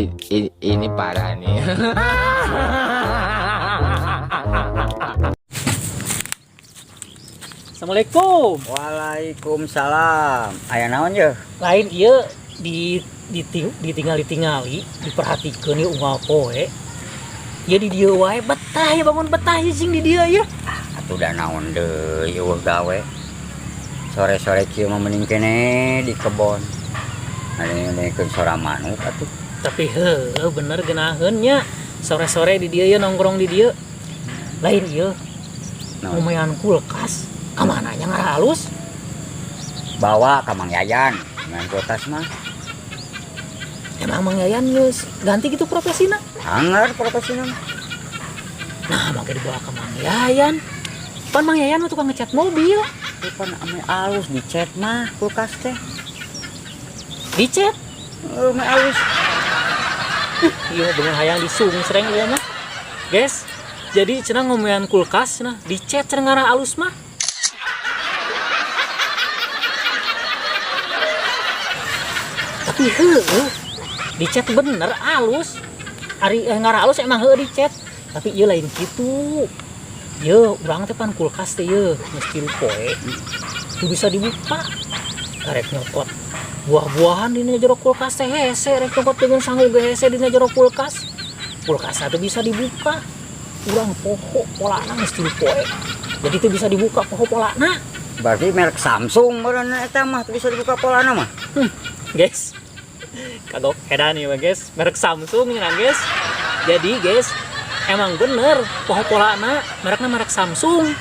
Ini parah nih. Assalamualaikum. Waalaikumsalam. Aya naon ye? Lain ieu ditingali diperhatikeun ieu unggal poe. Ieu di dieu wae betah ya bangun betah sing di dieu ya. Atuh da naon deui eueuh gawe. Sore-sore kieu mah mending kene di kebon. Ngadengkeun suara manuk atuh. Tapi bener geunaheun nya. Sore-sore di dieu nongkrong di dieu. Lain ieu lumayan kulkas. Kamana nya ngara halus? Bawa ka Mang Yayan. Main kulkas mah. Emang Mang Yayan geus ganti gitu profesina? Hanger profesina mah. Nah, make dibawa ke Mang Yayan. Pan Mang Yayan mah tukang ngecat mobil. Pan ame alus dicet mah kulkas teh. Dicet? Ame alus. Iya bener hayang disung sereng ieu mah. Guys, jadi cenah ngomean kulkas cenah dicet cenah ngara alus mah. Tapi dicet bener alus. Ari ngara alus emang dicet. Tapi ieu lain kitu. Ieu urang teh pan kulkas teh ieu mesti poe. Itu bisa dibuka. Karek nyokot buah-buahan dina jero kulkas teh hese rek nyokot dengan sanggup hese dina jero kulkas. Kulkas teh bisa dibuka. Urang poho polana mesti poe. Jadi itu bisa dibuka poho polana. Berarti merek Samsung beurana eta mah bisa dibuka polana mah. Guys, kagok edan ya guys, merek Samsung ya guys. Jadi guys, emang bener poho polana mereknya merek Samsung.